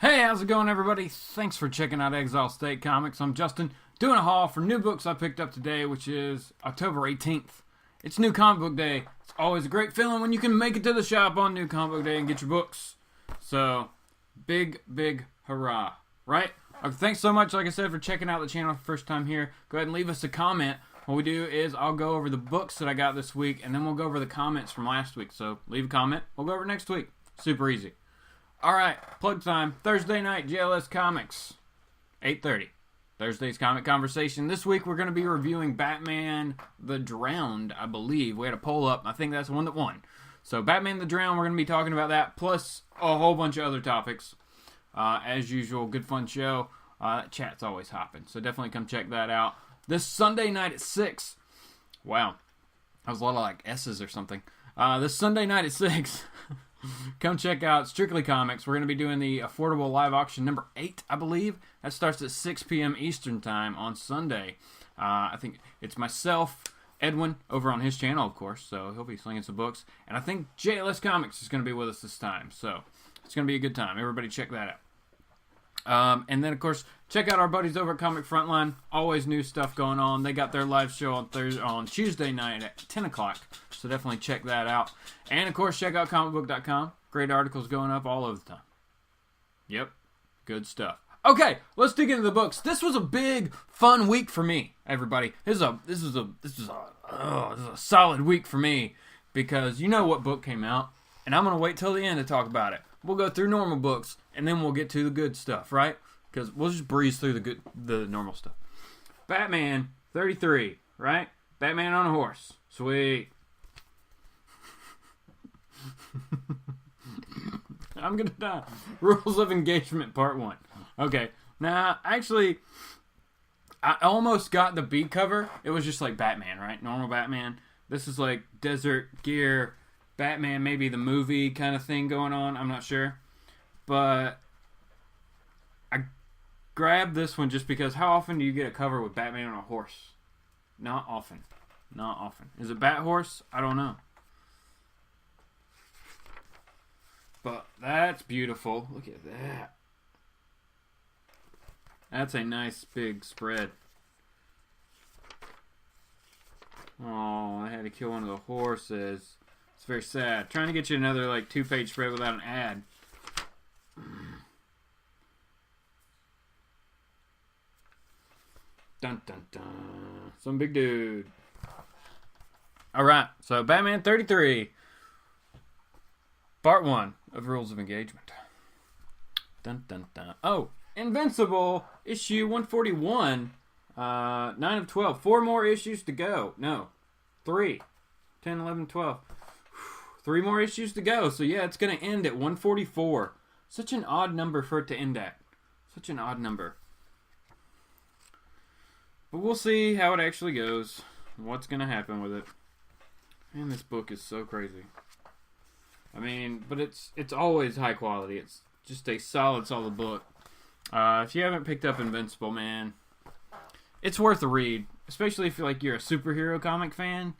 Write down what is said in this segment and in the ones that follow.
Hey, how's it going, everybody? Thanks for checking out Exilestate Comics. I'm Justin, doing a haul for new books I picked up today, which is October 18th. It's New Comic Book Day. It's always a great feeling when you can make it to the shop on New Comic Book Day and get your books. So, big hurrah, right? Okay, thanks so much, like I said, for checking out the channel for the first time here. Go ahead and leave us a comment. What we do is I'll go over the books that I got this week, and then we'll go over the comments from last week. So, leave a comment. We'll go over next week. Super easy. Alright, plug time. Thursday night, JLS Comics. 8:30. Thursday's ComiConversation. This week we're going to be reviewing Batman the Drowned, I believe. We had a poll up. I think that's the one that won. So Batman the Drowned, we're going to be talking about that, plus a whole bunch of other topics. As usual, good fun show. Chat's always hopping, so definitely come check that out. This Sunday night at 6. Wow. That was a lot of like S's or something. This Sunday night at 6... Come check out Strictly Comics. We're going to be doing the affordable live auction number 8, I believe. That starts at 6 p.m. Eastern Time on Sunday. I think it's myself, Edwin, over on his channel, of course. So he'll be slinging some books. And I think JLS Comics is going to be with us this time. So it's going to be a good time. Everybody check that out. And then, of course, check out our buddies over at ComicFrontline. Always new stuff going on. They got their live show on Tuesday night at 10 o'clock. So definitely check that out. And, of course, check out comicbook.com. Great articles going up all over the time. Yep. Good stuff. Okay, let's dig into the books. This was a big, fun week for me, everybody. This is a solid week for me because you know what book came out, and I'm going to wait till the end to talk about it. We'll go through normal books, and then we'll get to the good stuff, right? Because we'll just breeze through the normal stuff. Batman 33, right? Batman on a horse. Sweet. I'm gonna die. Rules of Engagement Part 1. Okay. Now, actually, I almost got the B cover. It was just like Batman, right? Normal Batman. This is like Desert Gear Batman, maybe the movie kind of thing going on. I'm not sure. But I grabbed this one just because how often do you get a cover with Batman on a horse? Not often. Not often. Is it Bat Horse? I don't know. But that's beautiful. Look at that. That's a nice big spread. Oh, I had to kill one of the horses. It's very sad. Trying to get you another like 2-page spread without an ad. Dun dun dun. Some big dude. Alright, so Batman 33. Part 1 of Rules of Engagement. Dun dun dun. Oh, Invincible issue 141. 9 of 12. 4 more issues to go. No. 3. 10, 11, 12. 3 more issues to go. So yeah, it's going to end at 144. Such an odd number for it to end at. Such an odd number. But we'll see how it actually goes. What's going to happen with it. Man, this book is so crazy. I mean, but it's always high quality. It's just a solid book. If you haven't picked up Invincible, man, it's worth a read. Especially if you're a superhero comic fan.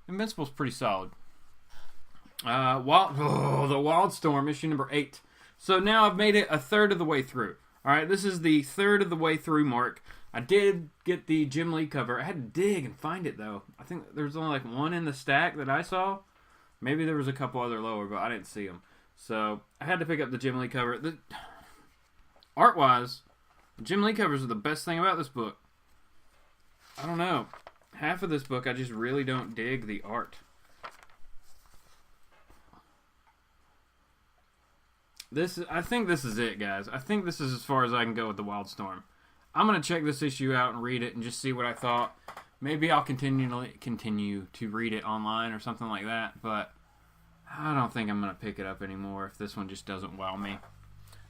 Invincible's pretty solid. The Wildstorm, issue number 8. So now I've made it a third of the way through. Alright, this is the third of the way through mark. I did get the Jim Lee cover. I had to dig and find it, though. I think there was only like one in the stack that I saw. Maybe there was a couple other lower, but I didn't see them. So I had to pick up the Jim Lee cover. Art-wise, the Jim Lee covers are the best thing about this book. I don't know. Half of this book, I just really don't dig the art. I think this is it, guys. I think this is as far as I can go with the Wildstorm. I'm going to check this issue out and read it and just see what I thought. Maybe I'll continue to read it online or something like that, but I don't think I'm going to pick it up anymore if this one just doesn't wow me.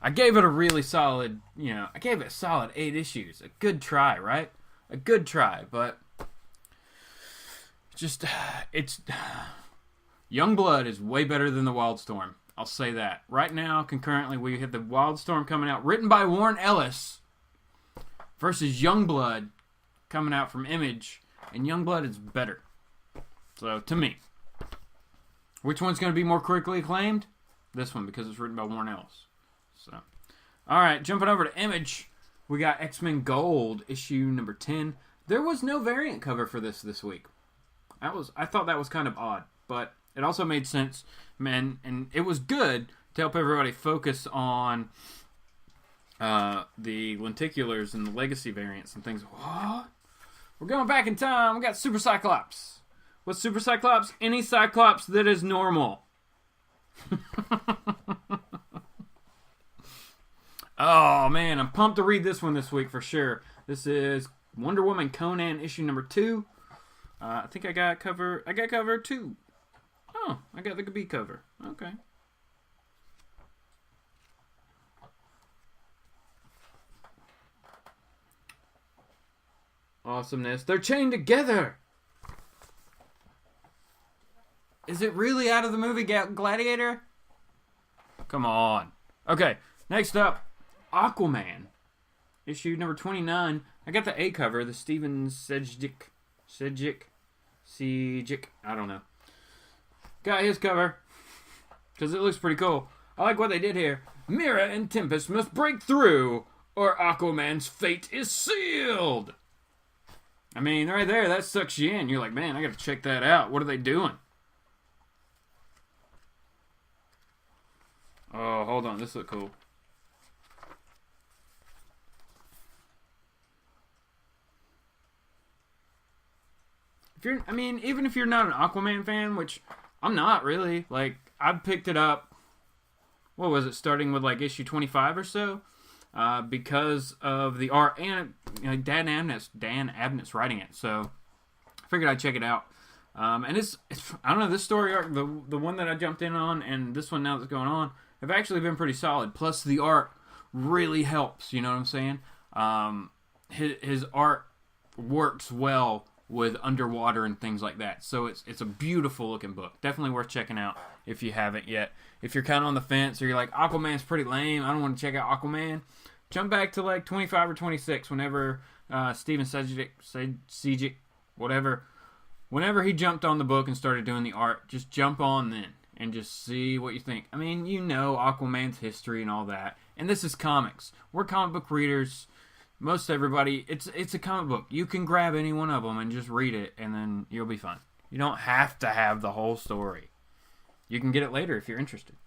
I gave it a really solid, I gave it a solid 8 issues. A good try, right? A good try, but Youngblood is way better than the Wildstorm. I'll say that. Right now, concurrently, we have the Wildstorm coming out, written by Warren Ellis, versus Youngblood coming out from Image, and Youngblood is better. So, to me. Which one's going to be more critically acclaimed? This one, because it's written by Warren Ellis. So, All right, jumping over to Image, we got X-Men Gold, issue number 10. There was no variant cover for this week. I thought that was kind of odd, but it also made sense, man, and it was good to help everybody focus on the lenticulars and the legacy variants and things. What? We're going back in time. We got Super Cyclops. What's Super Cyclops? Any Cyclops that is normal. Oh, man, I'm pumped to read this one this week for sure. This is Wonder Woman Conan issue number 2. I think I got cover 2. Oh, I got the B cover. Okay. Awesomeness. They're chained together. Is it really out of the movie Gladiator? Come on. Okay, next up, Aquaman. Issue number 29. I got the A cover, the Steven Sejic, I don't know. Got his cover, because it looks pretty cool. I like what they did here. Mira and Tempest must break through, or Aquaman's fate is sealed. I mean, right there, that sucks you in. You're like, man, I gotta check that out. What are they doing? Oh, hold on. This looks cool. Even if you're not an Aquaman fan, which I'm not really. Like, I picked it up, what was it, starting with like issue 25 or so, because of the art and Dan Abnett's writing it. So I figured I'd check it out. And it's I don't know, this story arc, the one that I jumped in on, and this one now that's going on, have actually been pretty solid. Plus the art really helps. You know what I'm saying? His art works well with underwater and things like that. So it's a beautiful looking book. Definitely worth checking out if you haven't yet. If you're kind of on the fence or you're like, Aquaman's pretty lame, I don't want to check out Aquaman, jump back to like 25 or 26 whenever Steven Sejic, whenever he jumped on the book and started doing the art, just jump on then and just see what you think. I mean, you know Aquaman's history and all that. And this is comics. We're comic book readers. Most everybody, it's a comic book. You can grab any one of them and just read it, and then you'll be fine. You don't have to have the whole story. You can get it later if you're interested.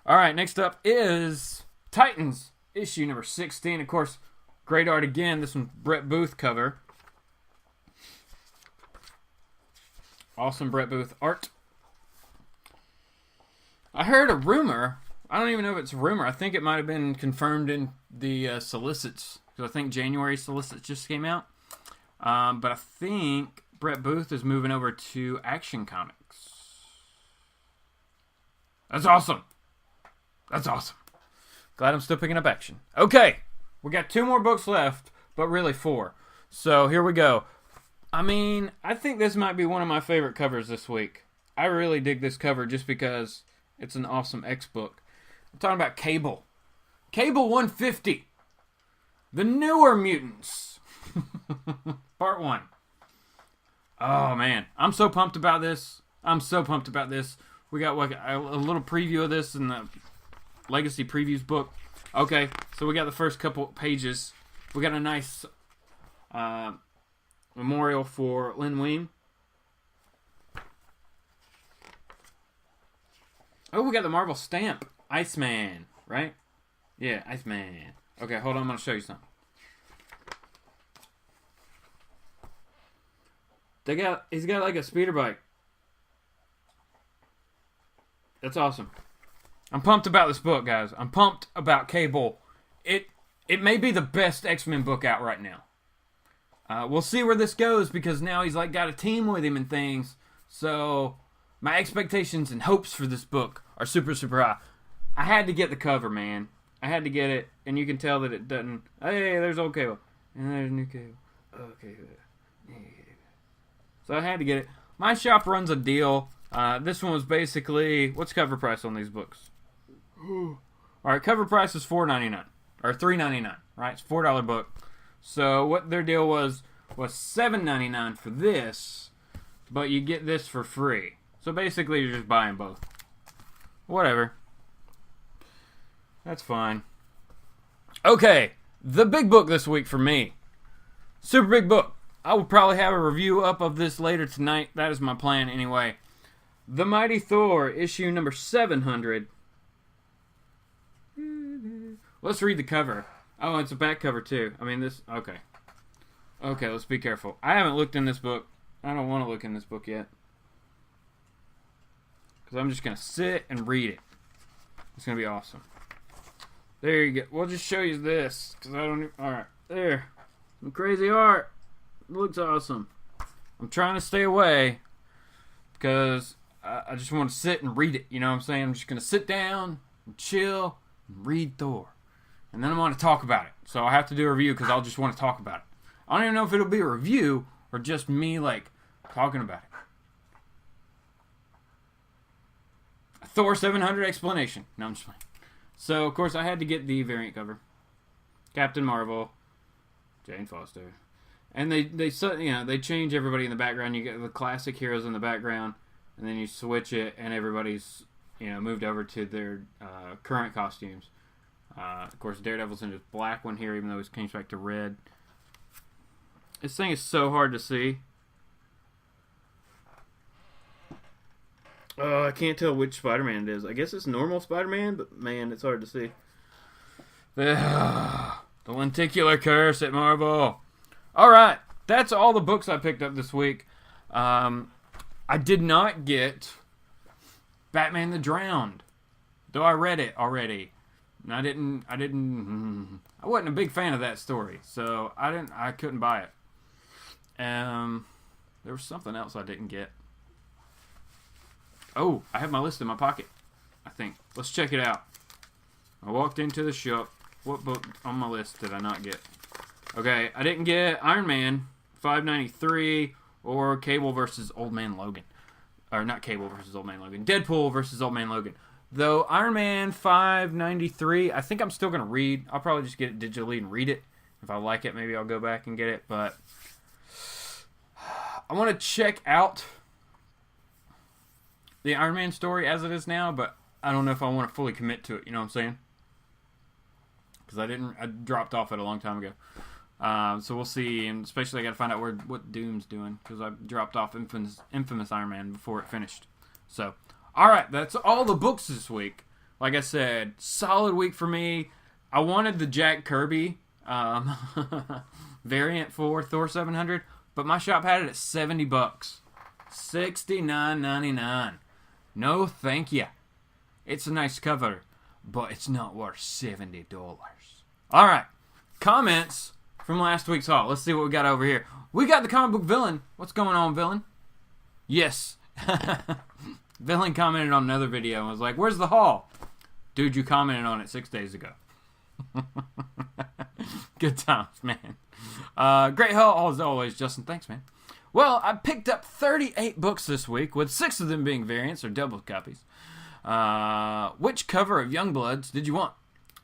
All right, next up is Titans, issue number 16. Of course, great art again. This one's Brett Booth cover. Awesome Brett Booth art. I heard a rumor. I don't even know if it's a rumor. I think it might have been confirmed in the solicits. Because I think January solicits just came out. But I think Brett Booth is moving over to Action Comics. That's awesome. That's awesome. Glad I'm still picking up Action. Okay. We got 2 more books left, but really 4. So here we go. I mean, I think this might be one of my favorite covers this week. I really dig this cover just because it's an awesome X book. I'm talking about Cable. Cable 150. The Newer Mutants. Part 1. Oh, man. I'm so pumped about this. We got a little preview of this in the Legacy Previews book. Okay, so we got the first couple pages. We got a nice memorial for Lin Wein. Oh, we got the Marvel stamp. Iceman, right? Yeah, Iceman. Okay, hold on. I'm going to show you something. He's got like a speeder bike. That's awesome. I'm pumped about this book, guys. I'm pumped about Cable. It may be the best X-Men book out right now. We'll see where this goes because now he's like got a team with him and things. So my expectations and hopes for this book are super, super high. I had to get the cover, man. I had to get it, and you can tell that it doesn't. Hey, there's old Cable, and there's new Cable. Okay, so I had to get it. My shop runs a deal. This one was basically, what's cover price on these books? All right, cover price is $4.99 or $3.99. Right, it's a $4 book. So what their deal was $7.99 for this, but you get this for free. So basically, you're just buying both. Whatever. That's fine. Okay, the big book this week for me. Super big book. I will probably have a review up of this later tonight. That is my plan anyway. The Mighty Thor, issue number 700. Let's read the cover. Oh, it's a back cover too. I mean, this... Okay. Okay, let's be careful. I haven't looked in this book. I don't want to look in this book yet. Because I'm just going to sit and read it. It's going to be awesome. There you go. We'll just show you this. Because I don't... Alright, there. Some crazy art. It looks awesome. I'm trying to stay away. Because I just want to sit and read it. You know what I'm saying? I'm just going to sit down and chill and read Thor. And then I want to talk about it. So I have to do a review because I'll just want to talk about it. I don't even know if it'll be a review or just me, like, talking about it. Thor 700 explanation. No, I'm just playing. So, of course, I had to get the variant cover. Captain Marvel. Jane Foster. And they change everybody in the background. You get the classic heroes in the background. And then you switch it and everybody's, moved over to their current costumes. Of course, Daredevil's in his black one here, even though he's changed back to red. This thing is so hard to see. Oh, I can't tell which Spider-Man it is. I guess it's normal Spider-Man, but man, it's hard to see. The lenticular curse at Marvel. Alright, that's all the books I picked up this week. I did not get Batman the Drowned, though I read it already. I wasn't a big fan of that story, so I couldn't buy it. There was something else I didn't get. Oh, I have my list in my pocket, I think. Let's check it out. I walked into the shop. What book on my list did I not get? Okay, I didn't get Iron Man 593 or Cable versus Old Man Logan. Or not Cable versus Old Man Logan. Deadpool versus Old Man Logan. Though Iron Man 593, I think I'm still going to read. I'll probably just get it digitally and read it. If I like it, maybe I'll go back and get it. But I want to check out the Iron Man story as it is now, but I don't know if I want to fully commit to it. You know what I'm saying? Because I dropped off it a long time ago. So we'll see, and especially I got to find out what Doom's doing, because I dropped off infamous Iron Man before it finished. So, all right, that's all the books this week. Like I said, solid week for me. I wanted the Jack Kirby variant for Thor 700, but my shop had it at $70, $69.99. No, thank you. It's a nice cover, but it's not worth $70. All right, comments from last week's haul. Let's see what we got over here. We got the comic book Villain. What's going on, Villain? Yes. Villain commented on another video and was like, "Where's the haul?" Dude, you commented on it 6 days ago. Good times, man. Great haul as always, Justin. Thanks, man. Well, I picked up 38 books this week, with 6 of them being variants or double copies. Which cover of Youngbloods did you want?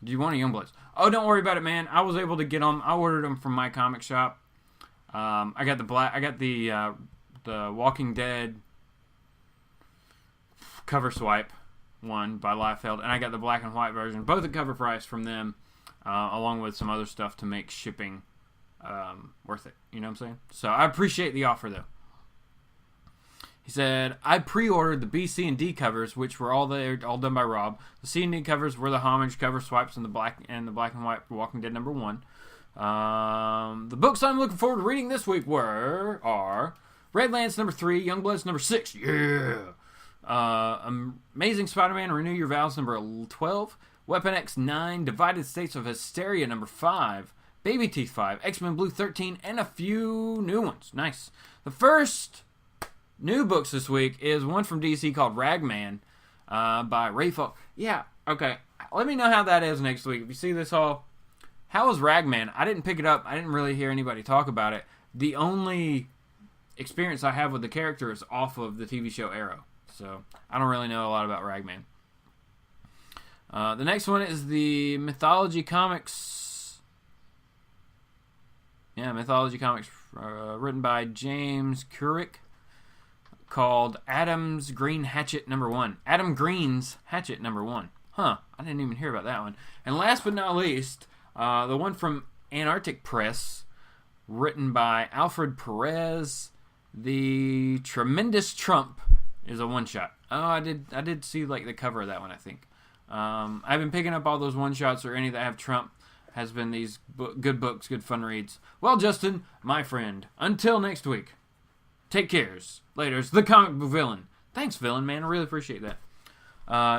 Did you want a Youngbloods? Oh, don't worry about it, man. I was able to get them. I ordered them from my comic shop. I got the Walking Dead cover swipe one by Liefeld, and I got the black and white version, both at cover price from them, along with some other stuff to make shipping worth it. You know what I'm saying? So I appreciate the offer, though. He said, I pre-ordered the B, C, and D covers, which were all done by Rob. The C and D covers were the homage cover swipes and the black and white for Walking Dead #1. The books I'm looking forward to reading this week are Redlands #3, Youngblood's #6. Yeah. Amazing Spider-Man, Renew Your Vows #12. Weapon X 9, Divided States of Hysteria #5. Baby Teeth 5, X-Men Blue 13, and a few new ones. Nice. The first new books this week is one from DC called Ragman by Ray Falk. Yeah, okay. Let me know how that is next week. If you see this haul, how is Ragman? I didn't pick it up. I didn't really hear anybody talk about it. The only experience I have with the character is off of the TV show Arrow. So I don't really know a lot about Ragman. The next one is the Mythology Comics. Yeah, Mythology Comics written by James Couric, called Adam's Green Hatchet #1. Adam Green's Hatchet #1. Huh, I didn't even hear about that one. And last but not least, The one from Antarctic Press, written by Alfred Perez. The Tremendous Trump is a one-shot. Oh, I did see like the cover of that one, I think. I've been picking up all those one-shots or any that have Trump. Has been these good books, good fun reads. Well, Justin, my friend, until next week, take cares. Laters, the comic book villain. Thanks, villain, man. I really appreciate that.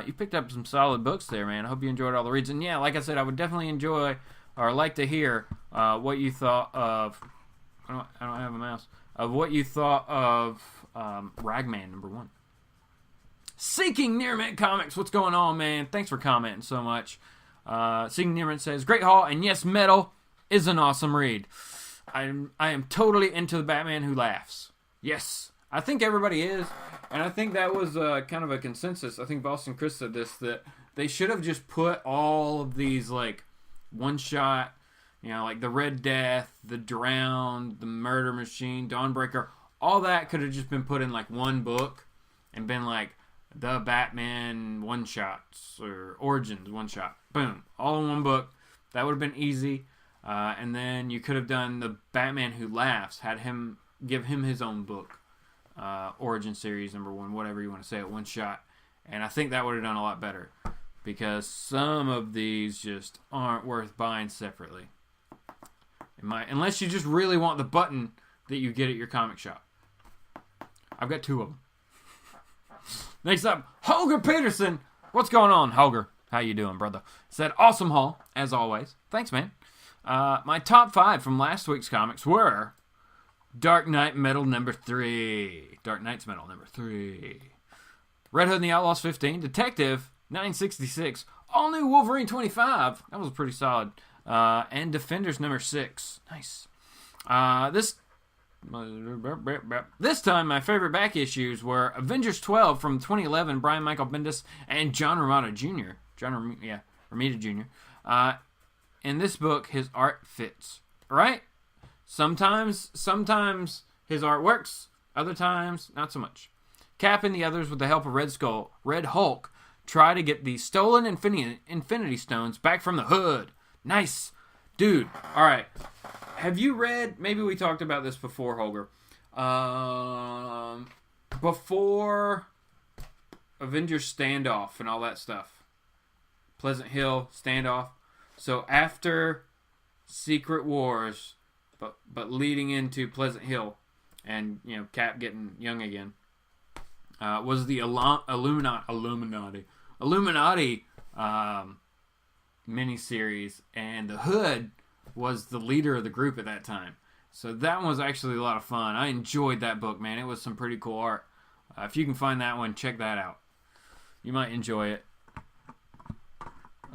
You picked up some solid books there, man. I hope you enjoyed all the reads. And yeah, like I said, I would definitely enjoy or like to hear what you thought of. I don't have a mouse. Of what you thought of Ragman #1. Seeking Nearmint Comics. What's going on, man? Thanks for commenting so much. Seeking Nearmint says, great haul, and yes, Metal is an awesome read. I am totally into the Batman Who Laughs. Yes, I think everybody is, and I think that was kind of a consensus. I think Boston Chris said this, that they should have just put all of these like one-shot, like the Red Death, the Drowned, the Murder Machine, Dawnbreaker, all that could have just been put in like one book and been like the Batman one-shots or Origins one-shot. Boom. All in one book. That would have been easy. And then you could have done the Batman Who Laughs, give him his own book. Origin Series #1, whatever you want to say it, one shot. And I think that would have done a lot better. Because some of these just aren't worth buying separately. Unless you just really want the button that you get at your comic shop. I've got 2 of them. Next up, Holger Peterson. What's going on, Holger? How you doing, brother? Said, awesome haul, as always. Thanks, man. My top 5 from last week's comics were Dark Knight Metal #3. Dark Knight's Metal #3. Red Hood and the Outlaws 15. Detective 966. All New Wolverine 25. That was pretty solid. And Defenders #6. Nice. This time, my favorite back issues were Avengers 12 from 2011, Brian Michael Bendis and John Romita Jr. Romita Jr. In this book, his art fits, right? Sometimes his art works, other times not so much. Cap and the others, with the help of Red Hulk, try to get the stolen Infinity Stones back from the Hood. Nice. Dude, all right. Have you read, maybe we talked about this before, Holger, before Avengers Standoff and all that stuff. Pleasant Hill Standoff. So after Secret Wars, but leading into Pleasant Hill and, Cap getting young again, was the Illuminati miniseries, and the Hood was the leader of the group at that time. So that one was actually a lot of fun. I enjoyed that book, man. It was some pretty cool art. If you can find that one, check that out. You might enjoy it.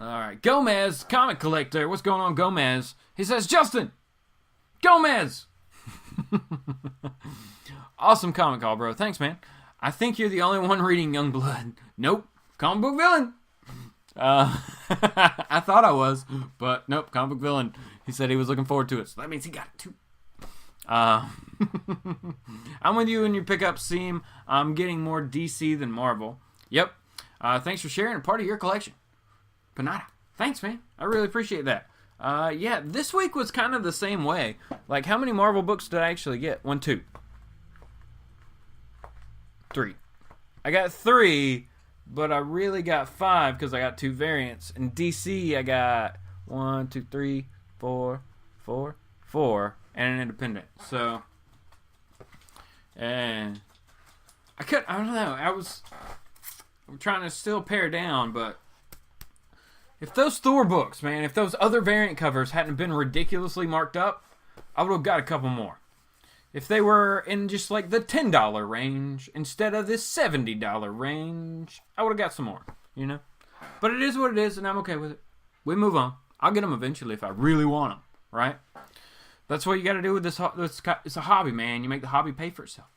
All right. Gomez, comic collector. What's going on, Gomez? He says, Justin! Gomez! Awesome comic call, bro. Thanks, man. I think you're the only one reading Youngblood. Nope. Comic book villain. I thought I was, but nope, comic book villain. He said he was looking forward to it, so that means he got it too. I'm with you in your pickup, Seam. I'm getting more DC than Marvel. Yep. Thanks for sharing a part of your collection. Panada. Thanks, man. I really appreciate that. Yeah, this week was kind of the same way. Like, how many Marvel books did I actually get? 1, 2, 3. I got 3. But I really got 5 because I got 2 variants. In DC, I got 1, 2, 3, 4, and an independent. So, and I don't know. I'm trying to still pare down, but if those Thor books, man, if those other variant covers hadn't been ridiculously marked up, I would have got a couple more. If they were in just like the $10 range instead of this $70 range, I would have got some more, But it is what it is, and I'm okay with it. We move on. I'll get them eventually if I really want them, right? That's what you got to do with this. It's a hobby, man. You make the hobby pay for itself.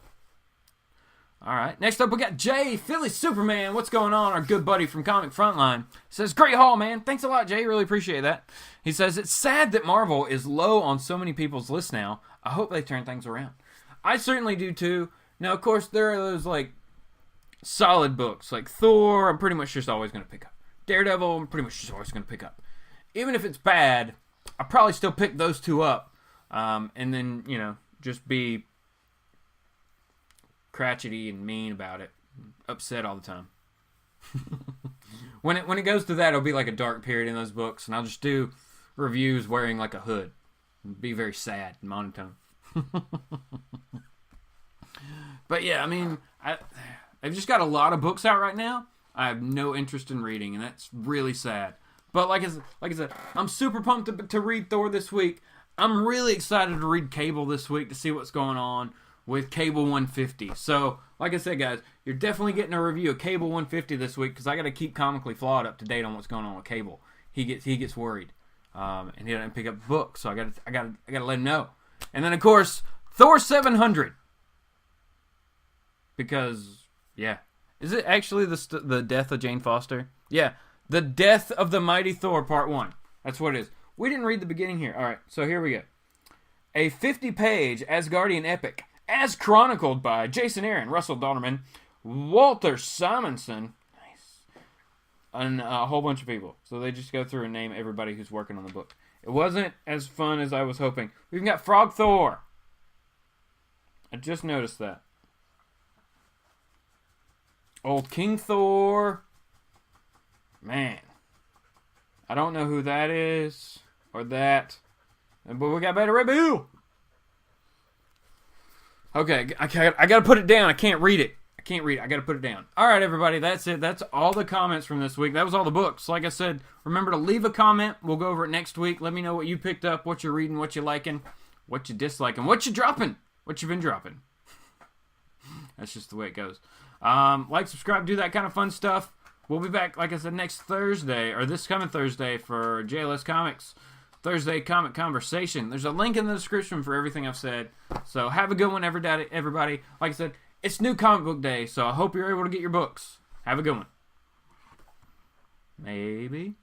All right. Next up, we got Jay, Philly Superman. What's going on? Our good buddy from ComicFrontline. Says, great haul, man. Thanks a lot, Jay. Really appreciate that. He says, it's sad that Marvel is low on so many people's lists now. I hope they turn things around. I certainly do, too. Now, of course, there are those, solid books. Like Thor, I'm pretty much just always going to pick up. Daredevil, I'm pretty much just always going to pick up. Even if it's bad, I'll probably still pick those two up, and then, you know, just be crotchety and mean about it, upset all the time. When it goes to that, it'll be like a dark period in those books, and I'll just do reviews wearing like a hood. Be very sad and monotone. But yeah, I mean, I've just got a lot of books out right now I have no interest in reading, and that's really sad. But like I said, I'm super pumped to read Thor this week. I'm really excited to read Cable this week to see what's going on with Cable 150. So, like I said, guys, you're definitely getting a review of Cable 150 this week, because I got to keep Comically Flawed up to date on what's going on with Cable. He gets worried, and he doesn't pick up the book, so I got to let him know. And then, of course, Thor 700, because yeah, is it actually the death of Jane Foster? Yeah, the death of the mighty Thor, Part 1. That's what it is. We didn't read the beginning here. All right, so here we go. A 50-page Asgardian epic, as chronicled by Jason Aaron, Russell Donnerman, Walter Simonson, nice, and a whole bunch of people. So they just go through and name everybody who's working on the book. It wasn't as fun as I was hoping. We've got Frog Thor. I just noticed that. Old King Thor. Man. I don't know who that is. Or that. But we got Beta Ray Bill. Okay, I gotta put it down. I can't read it. I gotta put it down. Alright, everybody, that's it. That's all the comments from this week. That was all the books. Like I said, remember to leave a comment. We'll go over it next week. Let me know what you picked up, what you're reading, what you're liking, what you disliking, what you're dropping, what you've been dropping. That's just the way it goes. Like, subscribe, do that kind of fun stuff. We'll be back, like I said, next Thursday, or this coming Thursday, for JLS Comics Thursday Comic Conversation. There's a link in the description for everything I've said. So have a good one, everybody. Like I said, it's New Comic Book Day, so I hope you're able to get your books. Have a good one. Maybe.